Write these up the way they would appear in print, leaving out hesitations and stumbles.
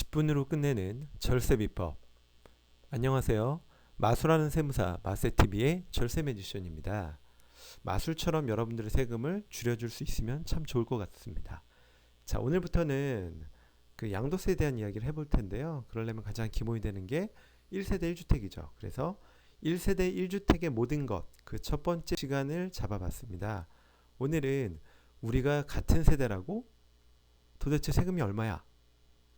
10분으로 끝내는 절세 비법. 안녕하세요. 마술하는 세무사 마세TV의 절세 매지션입니다. 마술처럼 여러분들의 세금을 줄여줄 수 있으면 참 좋을 것 같습니다. 자, 오늘부터는 그 양도세에 대한 이야기를 해볼 텐데요. 그러려면 가장 기본이 되는 게 1세대 1주택이죠. 그래서 1세대 1주택의 모든 것, 그 첫 번째 시간을 잡아봤습니다. 오늘은 우리가 같은 세대라고 도대체 세금이 얼마야?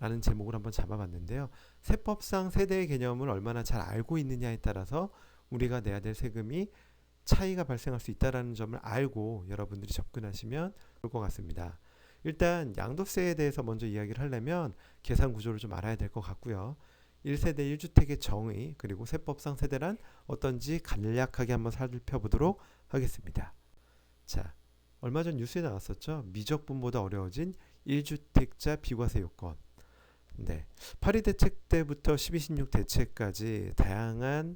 라는 제목을 한번 잡아봤는데요. 세법상 세대의 개념을 얼마나 잘 알고 있느냐에 따라서 우리가 내야 될 세금이 차이가 발생할 수 있다는 점을 알고 여러분들이 접근하시면 좋을 것 같습니다. 일단 양도세에 대해서 먼저 이야기를 하려면 계산 구조를 좀 알아야 될 것 같고요. 1세대 1주택의 정의 그리고 세법상 세대란 어떤지 간략하게 한번 살펴보도록 하겠습니다. 자, 얼마 전 뉴스에 나왔었죠. 미적분보다 어려워진 1주택자 비과세 요건. 네, 8.2 대책 때부터 12.16 대책까지 다양한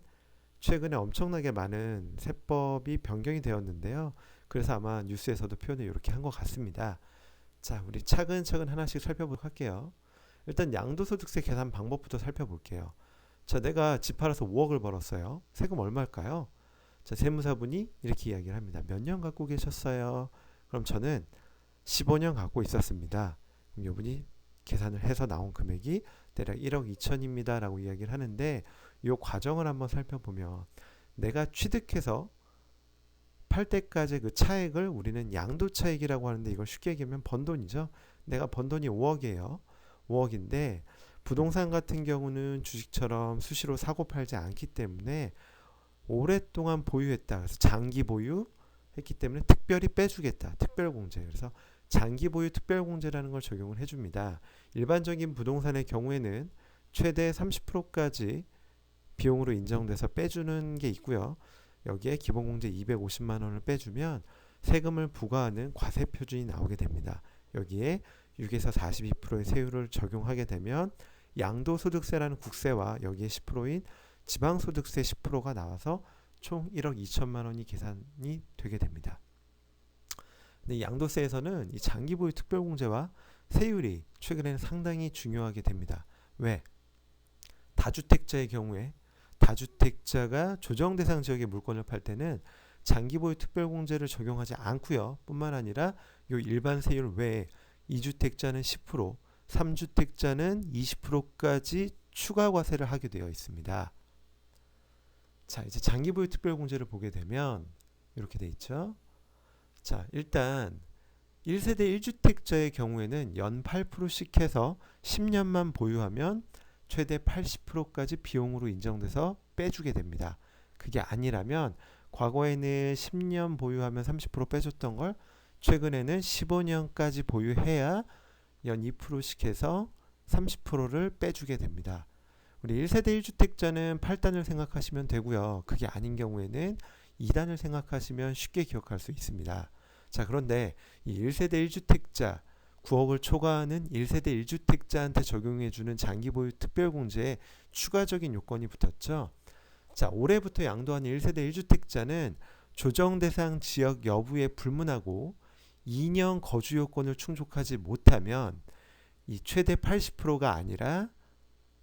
최근에 엄청나게 많은 세법이 변경이 되었는데요. 그래서 아마 뉴스에서도 표현을 이렇게 한 것 같습니다. 자, 우리 차근차근 하나씩 살펴보도록 할게요. 일단 양도소득세 계산 방법부터 살펴볼게요. 자, 내가 집 팔아서 5억을 벌었어요. 세금 얼마일까요? 자, 세무사분이 이렇게 이야기를 합니다. 몇 년 갖고 계셨어요? 그럼 저는 15년 갖고 있었습니다. 그럼 이분이 계산을 해서 나온 금액이 대략 1억 2천입니다 라고 이야기를 하는데, 이 과정을 한번 살펴보면 내가 취득해서 팔 때까지 그 차액을 우리는 양도차익이라고 하는데, 이걸 쉽게 얘기하면 번돈이죠. 내가 번 돈이 5억이에요. 5억인데 부동산 같은 경우는 주식처럼 수시로 사고 팔지 않기 때문에 오랫동안 보유했다. 그래서 장기 보유했기 때문에 특별히 빼주겠다. 특별공제. 그래서 장기 보유 특별공제라는 걸 적용을 해줍니다. 일반적인 부동산의 경우에는 최대 30%까지 비용으로 인정돼서 빼주는 게 있고요. 여기에 기본공제 250만 원을 빼주면 세금을 부과하는 과세표준이 나오게 됩니다. 여기에 6에서 42%의 세율을 적용하게 되면 양도소득세라는 국세와 여기에 10%인 지방소득세 10%가 나와서 총 1억 2천만 원이 계산이 되게 됩니다. 근데 양도세에서는 이 장기보유 특별공제와 세율이 최근에는 상당히 중요하게 됩니다. 왜? 다주택자의 경우에 다주택자가 조정대상 지역의 물건을 팔 때는 장기보유 특별공제를 적용하지 않고요. 뿐만 아니라 이 일반 세율 외에 2주택자는 10%, 3주택자는 20%까지 추가 과세를 하게 되어 있습니다. 자, 이제 장기보유 특별공제를 보게 되면 이렇게 돼 있죠. 자, 일단 1세대 1주택자의 경우에는 연 8%씩 해서 10년만 보유하면 최대 80%까지 비용으로 인정돼서 빼주게 됩니다. 그게 아니라면 과거에는 10년 보유하면 30% 빼줬던 걸 최근에는 15년까지 보유해야 연 2%씩 해서 30%를 빼주게 됩니다. 우리 1세대 1주택자는 8단을 생각하시면 되고요. 그게 아닌 경우에는 2단을 생각하시면 쉽게 기억할 수 있습니다. 자, 그런데 이 1세대 1주택자 9억을 초과하는 1세대 1주택자한테 적용해주는 장기보유 특별공제에 추가적인 요건이 붙었죠. 자, 올해부터 양도하는 1세대 1주택자는 조정대상 지역 여부에 불문하고 2년 거주 요건을 충족하지 못하면 이 최대 80%가 아니라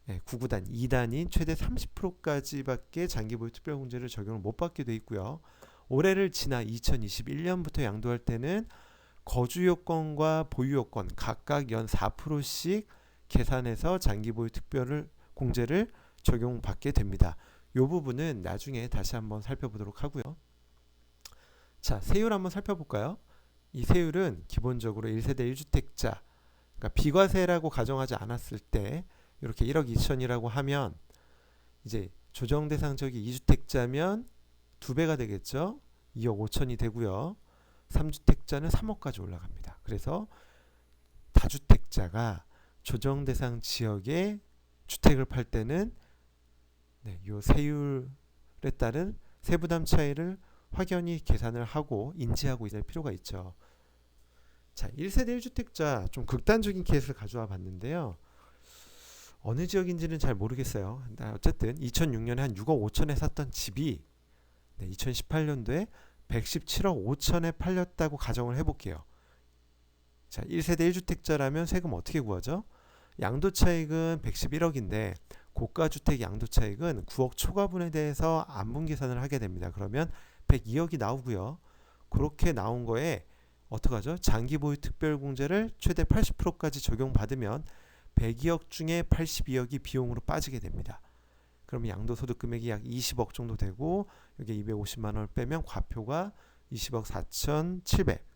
9구단 2단인 최대 30%까지밖에 장기보유 특별공제를 적용을 못 받게 돼 있고요. 올해를 지나 2021년부터 양도할 때는 거주 요건과 보유 요건 각각 연 4%씩 계산해서 장기보유 특별공제를 적용받게 됩니다. 이 부분은 나중에 다시 한번 살펴보도록 하고요. 자, 세율 한번 살펴볼까요? 이 세율은 기본적으로 1세대 1주택자, 그러니까 비과세라고 가정하지 않았을 때 이렇게 1억 2천이라고 하면 이제 조정대상 지역이 2주택자면 2배가 되겠죠. 2억 5천이 되고요. 3주택자는 3억까지 올라갑니다. 그래서 다주택자가 조정대상 지역에 주택을 팔 때는 이 세율에 따른 세부담 차이를 확연히 계산을 하고 인지하고 있을 필요가 있죠. 자, 1세대 1주택자 좀 극단적인 케이스를 가져와 봤는데요. 어느 지역인지는 잘 모르겠어요. 어쨌든 2006년에 한 6억 5천에 샀던 집이 2018년도에 117억 5천에 팔렸다고 가정을 해볼게요. 자, 1세대 1주택자라면 세금 어떻게 구하죠? 양도차익은 111억인데 고가주택 양도차익은 9억 초과분에 대해서 안분계산을 하게 됩니다. 그러면 102억이 나오고요. 그렇게 나온 거에 어떡하죠? 장기보유 특별공제를 최대 80%까지 적용받으면 102억 중에 82억이 비용으로 빠지게 됩니다. 그러면 양도소득 금액이 약 20억 정도 되고 여기에 250만 원을 빼면 과표가 20억 4,700.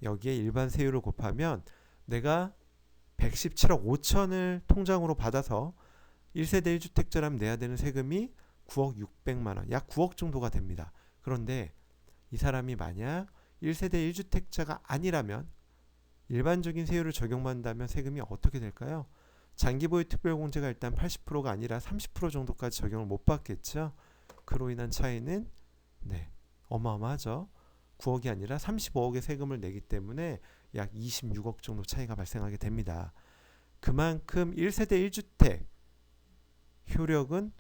여기에 일반 세율을 곱하면 내가 117억 5천을 통장으로 받아서 1세대 1주택자라면 내야 되는 세금이 9억 600만 원, 약 9억 정도가 됩니다. 그런데 이 사람이 만약 1세대 1주택자가 아니라면 일반적인 세율을 적용받는다면 세금이 어떻게 될까요? 장기보유 특별공제가 일단 80%가 아니라 30% 정도까지 적용을 못 받겠죠. 그로 인한 차이는 어마어마하죠. 9억이 아니라 35억의 세금을 내기 때문에 약 26억 정도 차이가 발생하게 됩니다. 그만큼 1세대 1주택 효력은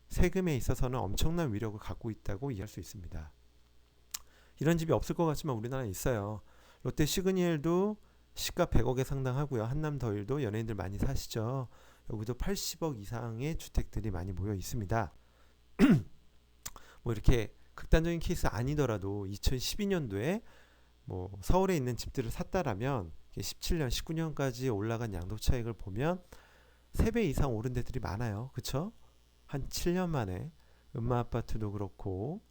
세금에 있어서는 엄청난 위력을 갖고 있다고 이해할 수 있습니다. 이런 집이 없을 것 같지만 우리나라에 있어요. 롯데 시그니엘도 시가 100억에 상당하고요. 한남 더일도 연예인들 많이 사시죠. 여기도 80억 이상의 주택들이 많이 모여 있습니다. 뭐 이렇게 극단적인 케이스 아니더라도 2012년도에 뭐 서울에 있는 집들을 샀다라면 17년, 19년까지 올라간 양도 차익을 보면 3배 이상 오른 데들이 많아요. 그쵸? 한 7년 만에 음마아파트도 그렇고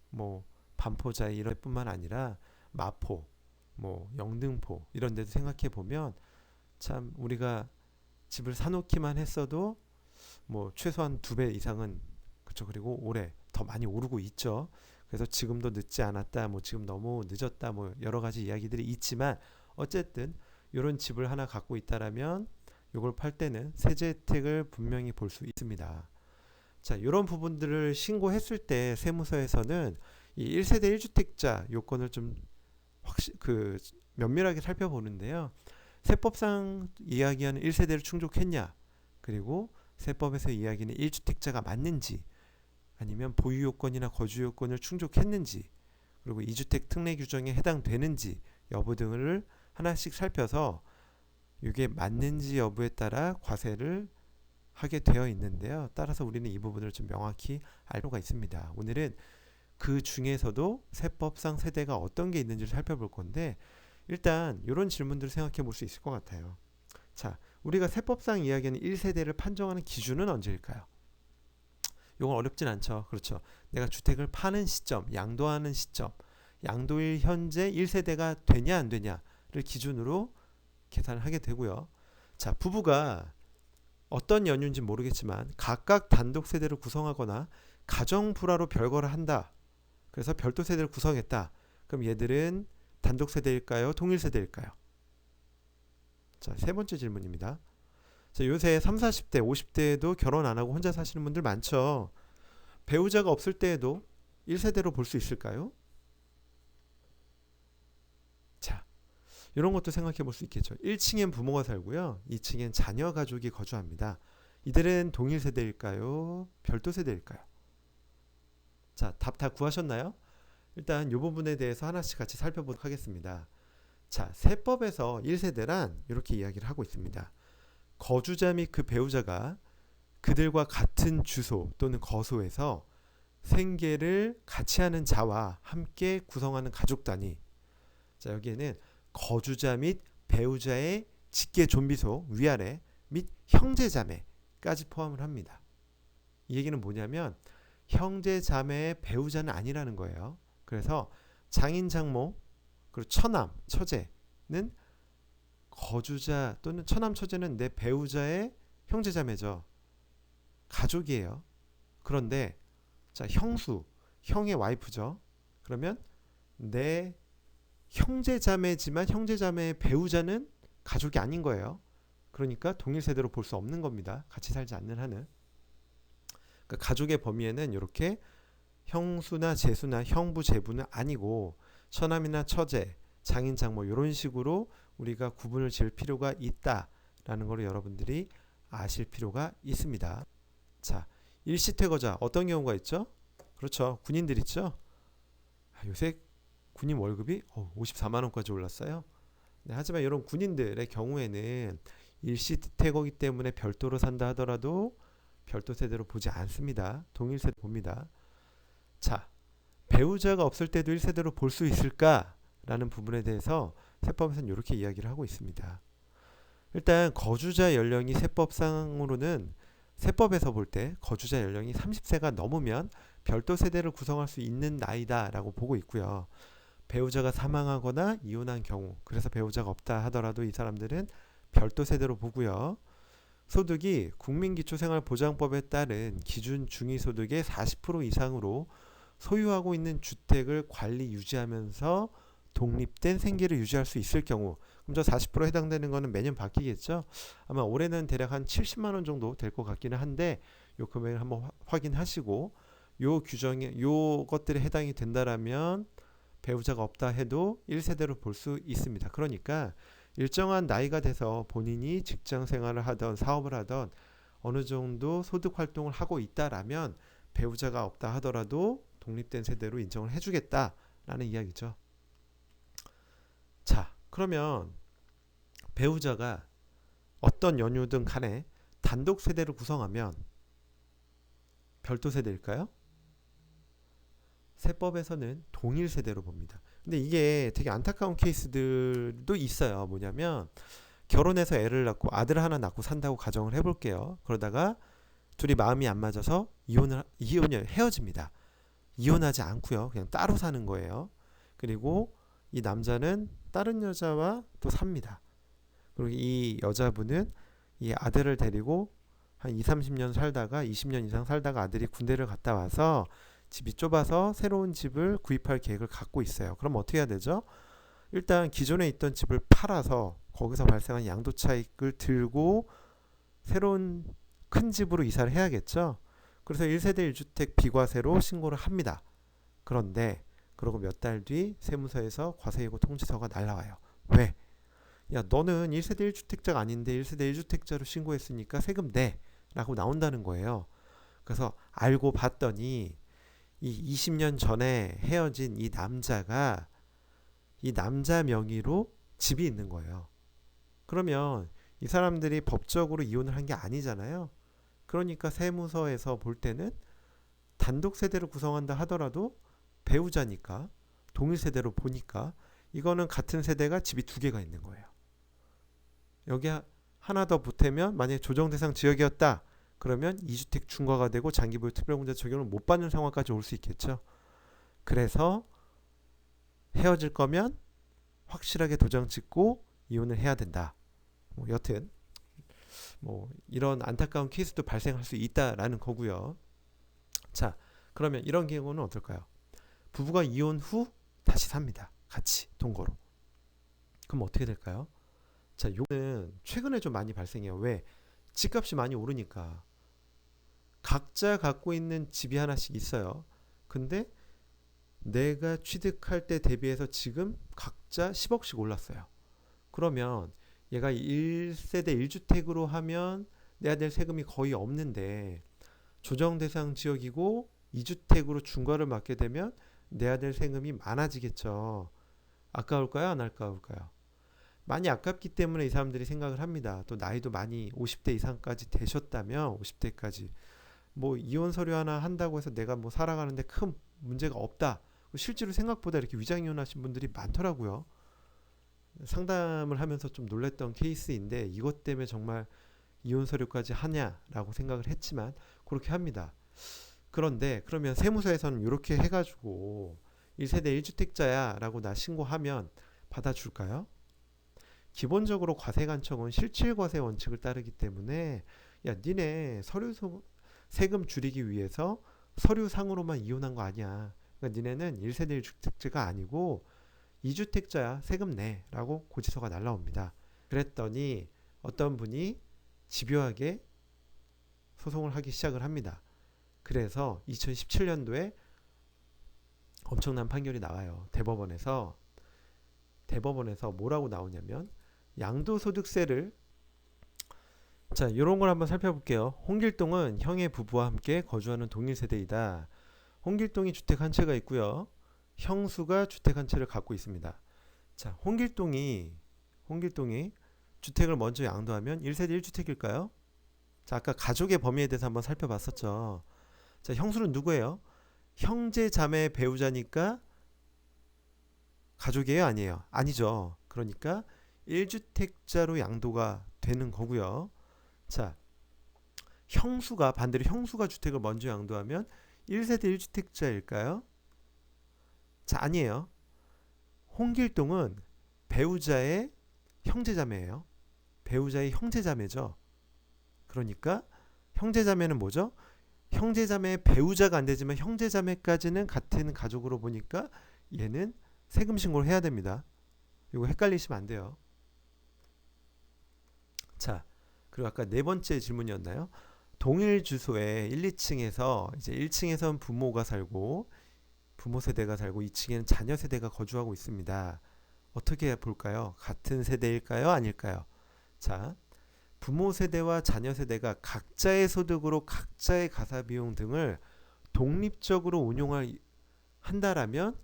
뭐 반포자이 이런 뿐만 아니라 마포, 뭐 영등포 이런 데도 생각해 보면 참 우리가 집을 사놓기만 했어도 뭐 최소한 2배 이상은 그렇죠. 그리고 올해 더 많이 오르고 있죠. 그래서 지금도 늦지 않았다, 뭐 지금 너무 늦었다, 뭐 여러 가지 이야기들이 있지만 어쨌든 이런 집을 하나 갖고 있다라면 이걸 팔 때는 세제 혜택을 분명히 볼 수 있습니다. 자, 이런 부분들을 신고했을 때 세무서에서는 이 1세대 1주택자 요건을 좀 면밀하게 살펴보는데요. 세법상 이야기하는 1세대를 충족했냐, 그리고 세법에서 이야기하는 1주택자가 맞는지, 아니면 보유 요건이나 거주 요건을 충족했는지, 그리고 2주택 특례 규정에 해당되는지 여부 등을 하나씩 살펴서 이게 맞는지 여부에 따라 과세를 하게 되어 있는데요. 따라서 우리는 이 부분을 좀 명확히 알 필요가 있습니다. 오늘은 그 중에서도 세법상 세대가 어떤 게 있는지를 살펴볼 건데, 일단 이런 질문들을 생각해 볼 수 있을 것 같아요. 자, 우리가 세법상 이야기하는 1세대를 판정하는 기준은 언제일까요? 이건 어렵진 않죠. 그렇죠. 내가 주택을 파는 시점, 양도하는 시점, 양도일 현재 1세대가 되냐 안 되냐를 기준으로 계산을 하게 되고요. 자, 부부가 어떤 연유인지 모르겠지만 각각 단독 세대를 구성하거나 가정 불화로 별거를 한다. 그래서 별도 세대를 구성했다. 그럼 얘들은 단독 세대일까요? 통일 세대일까요? 자, 세 번째 질문입니다. 자, 요새 30, 40대, 50대에도 결혼 안 하고 혼자 사시는 분들 많죠. 배우자가 없을 때에도 1세대로 볼 수 있을까요? 자, 이런 것도 생각해 볼 수 있겠죠. 1층엔 부모가 살고요. 2층엔 자녀 가족이 거주합니다. 이들은 동일 세대일까요? 별도 세대일까요? 자, 답 다 구하셨나요? 일단 이 부분에 대해서 하나씩 같이 살펴보도록 하겠습니다. 자, 세법에서 1세대란 이렇게 이야기를 하고 있습니다. 거주자 및 그 배우자가 그들과 같은 주소 또는 거소에서 생계를 같이 하는 자와 함께 구성하는 가족 단위. 자, 여기에는 거주자 및 배우자의 직계 존비속 위아래 및 형제자매까지 포함을 합니다. 이 얘기는 뭐냐면 형제자매의 배우자는 아니라는 거예요. 그래서 장인 장모 그리고 처남 처제는 거주자 또는 처남 처제는 내 배우자의 형제자매죠. 가족이에요. 그런데 자, 형수 형의 와이프죠. 그러면 내 형제자매지만 형제자매의 배우자는 가족이 아닌 거예요. 그러니까 동일 세대로 볼 수 없는 겁니다. 같이 살지 않는 한은. 그러니까 가족의 범위에는 이렇게 형수나 제수나 형부 제부는 아니고 처남이나 처제, 장인 장모 이런 식으로 우리가 구분을 지을 필요가 있다라는 걸 여러분들이 아실 필요가 있습니다. 자, 일시퇴거자 어떤 경우가 있죠? 그렇죠. 군인들 있죠. 요새 군인 월급이 54만 원까지 올랐어요. 네, 하지만 이런 군인들의 경우에는 일시택이기 때문에 별도로 산다 하더라도 별도 세대로 보지 않습니다. 동일 세대 봅니다. 자, 배우자가 없을 때도 1세대로 볼 수 있을까라는 부분에 대해서 세법에서는 이렇게 이야기를 하고 있습니다. 일단 거주자 연령이 세법상으로는 세법에서 볼 때 거주자 연령이 30세가 넘으면 별도 세대를 구성할 수 있는 나이다라고 보고 있고요. 배우자가 사망하거나 이혼한 경우, 그래서 배우자가 없다 하더라도 이 사람들은 별도 세대로 보고요. 소득이 국민기초생활보장법에 따른 기준 중위소득의 40% 이상으로 소유하고 있는 주택을 관리 유지하면서 독립된 생계를 유지할 수 있을 경우, 그럼 저 40% 해당되는 거는 매년 바뀌겠죠. 아마 올해는 대략 한 70만 원 정도 될 것 같기는 한데 요 금액을 한번 확인하시고, 요 규정에 요 것들에 해당이 된다라면 배우자가 없다 해도 1세대로 볼 수 있습니다. 그러니까 일정한 나이가 돼서 본인이 직장 생활을 하던 사업을 하던 어느 정도 소득 활동을 하고 있다라면 배우자가 없다 하더라도 독립된 세대로 인정을 해주겠다라는 이야기죠. 자, 그러면 배우자가 어떤 연유든 간에 단독 세대를 구성하면 별도 세대일까요? 세법에서는 동일 세대로 봅니다. 근데 이게 되게 안타까운 케이스들도 있어요. 뭐냐면 결혼해서 애를 낳고 아들 하나 낳고 산다고 가정을 해볼게요. 그러다가 둘이 마음이 안 맞아서 이혼을 헤어집니다. 이혼하지 않고요. 그냥 따로 사는 거예요. 그리고 이 남자는 다른 여자와 또 삽니다. 그리고 이 여자분은 이 아들을 데리고 한 2, 30년 살다가 20년 이상 살다가 아들이 군대를 갔다 와서 집이 좁아서 새로운 집을 구입할 계획을 갖고 있어요. 그럼 어떻게 해야 되죠? 일단 기존에 있던 집을 팔아서 거기서 발생한 양도차익을 들고 새로운 큰 집으로 이사를 해야겠죠. 그래서 1세대 1주택 비과세로 신고를 합니다. 그런데 그러고 몇 달 뒤 세무서에서 과세예고 통지서가 날라와요. 왜? 야, 너는 1세대 1주택자가 아닌데 1세대 1주택자로 신고했으니까 세금 내 라고 나온다는 거예요. 그래서 알고 봤더니 이 20년 전에 헤어진 이 남자가 이 남자 명의로 집이 있는 거예요. 그러면 이 사람들이 법적으로 이혼을 한 게 아니잖아요. 그러니까 세무서에서 볼 때는 단독 세대를 구성한다 하더라도 배우자니까 동일 세대로 보니까 이거는 같은 세대가 집이 두 개가 있는 거예요. 여기 하나 더 보태면 만약에 조정대상 지역이었다 그러면 2주택 중과가 되고 장기보유 특별공제 적용을 못 받는 상황까지 올 수 있겠죠. 그래서 헤어질 거면 확실하게 도장 찍고 이혼을 해야 된다. 여튼 이런 안타까운 케이스도 발생할 수 있다라는 거고요. 자, 그러면 이런 경우는 어떨까요? 부부가 이혼 후 다시 삽니다. 같이 동거로. 그럼 어떻게 될까요? 자, 요거는 최근에 좀 많이 발생해요. 왜? 집값이 많이 오르니까. 각자 갖고 있는 집이 하나씩 있어요. 근데 내가 취득할 때 대비해서 지금 각자 10억씩 올랐어요. 그러면 얘가 1세대 1주택으로 하면 내야 될 세금이 거의 없는데 조정대상 지역이고 2주택으로 중과를 맞게 되면 내야 될 세금이 많아지겠죠. 아까울까요? 안 아까울까요? 많이 아깝기 때문에 이 사람들이 생각을 합니다. 또 나이도 많이 50대 이상까지 되셨다면 50대까지 이혼 서류 하나 한다고 해서 내가 살아가는데 큰 문제가 없다. 실제로 생각보다 이렇게 위장 이혼하신 분들이 많더라고요. 상담을 하면서 좀 놀랬던 케이스인데 이것 때문에 정말 이혼 서류까지 하냐라고 생각을 했지만 그렇게 합니다. 그런데 그러면 세무서에서는 이렇게 해가지고 1세대 1주택자야 라고 나 신고하면 받아줄까요? 기본적으로 과세관청은 실질과세 원칙을 따르기 때문에 야, 니네 세금 줄이기 위해서 서류상으로만 이혼한 거 아니야. 그러니까 니네는 1세대 1주택자가 아니고 2주택자야, 세금 내 라고 고지서가 날라옵니다. 그랬더니 어떤 분이 집요하게 소송을 하기 시작을 합니다. 그래서 2017년도에 엄청난 판결이 나와요. 대법원에서 뭐라고 나오냐면 양도소득세를 자, 이런 걸 한번 살펴볼게요. 홍길동은 형의 부부와 함께 거주하는 동일 세대이다. 홍길동이 주택 한 채가 있고요. 형수가 주택 한 채를 갖고 있습니다. 자, 홍길동이 주택을 먼저 양도하면 1세대 1주택일까요? 자, 아까 가족의 범위에 대해서 한번 살펴봤었죠. 자, 형수는 누구예요? 형제, 자매, 배우자니까 가족이에요? 아니에요? 아니죠. 그러니까 1주택자로 양도가 되는 거고요. 자, 형수가 반대로 형수가 주택을 먼저 양도하면 1세대 1주택자일까요? 자, 아니에요. 홍길동은 배우자의 형제자매예요. 배우자의 형제자매죠. 그러니까 형제자매는 뭐죠? 형제자매의 배우자가 안 되지만 형제자매까지는 같은 가족으로 보니까 얘는 세금 신고를 해야 됩니다. 이거 헷갈리시면 안 돼요. 자, 그리고 아까 네 번째 질문이었나요? 동일 주소에 1, 2층에서 이제 1층에선 부모가 살고 부모 세대가 살고 2층에는 자녀 세대가 거주하고 있습니다. 어떻게 볼까요? 같은 세대일까요? 아닐까요? 자, 부모 세대와 자녀 세대가 각자의 소득으로 각자의 가사 비용 등을 독립적으로 운용을 한다라면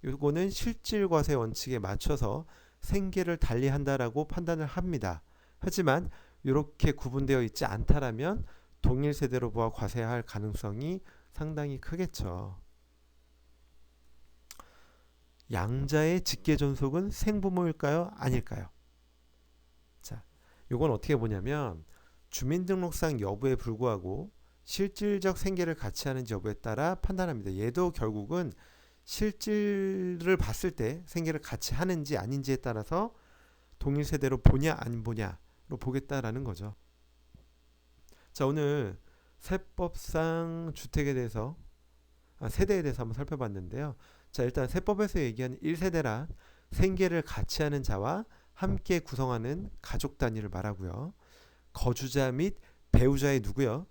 요거는 실질과세 원칙에 맞춰서 생계를 달리한다라고 판단을 합니다. 하지만 이렇게 구분되어 있지 않다라면 동일 세대로 보아 과세할 가능성이 상당히 크겠죠. 양자의 직계 존속은 생부모일까요? 아닐까요? 자, 요건 어떻게 보냐면 주민등록상 여부에 불구하고 실질적 생계를 같이 하는지 여부에 따라 판단합니다. 얘도 결국은 실질을 봤을 때 생계를 같이 하는지 아닌지에 따라서 동일 세대로 보냐 안 보냐로 보겠다라는 거죠. 자, 오늘 세법상 주택에 대해서 세대에 대해서 한번 살펴봤는데요. 자, 일단 세법에서 얘기하는 1세대란 생계를 같이 하는 자와 함께 구성하는 가족 단위를 말하고요. 거주자 및 배우자의 누구요?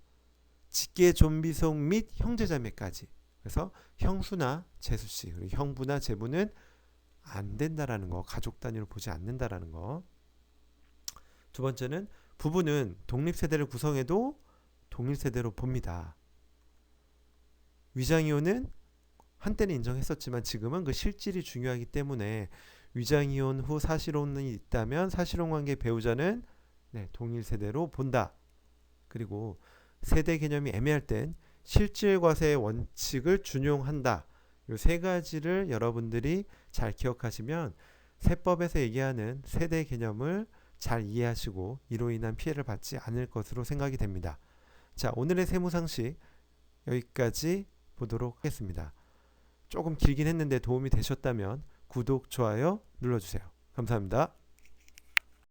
직계 존비속 및 형제자매까지. 그래서 형수나 제수씨, 그리고 형부나 제부는 안 된다라는 거, 가족 단위로 보지 않는다라는 거. 두 번째는 부부는 독립세대를 구성해도 동일세대로 봅니다. 위장이혼은 한때는 인정했었지만 지금은 그 실질이 중요하기 때문에 위장이혼 후 사실혼이 있다면 사실혼 관계 배우자는 동일세대로 본다. 그리고 세대 개념이 애매할 땐 실질과세의 원칙을 준용한다. 이 세 가지를 여러분들이 잘 기억하시면 세법에서 얘기하는 세대 개념을 잘 이해하시고 이로 인한 피해를 받지 않을 것으로 생각이 됩니다. 자, 오늘의 세무상식 여기까지 보도록 하겠습니다. 조금 길긴 했는데 도움이 되셨다면 구독, 좋아요 눌러주세요. 감사합니다.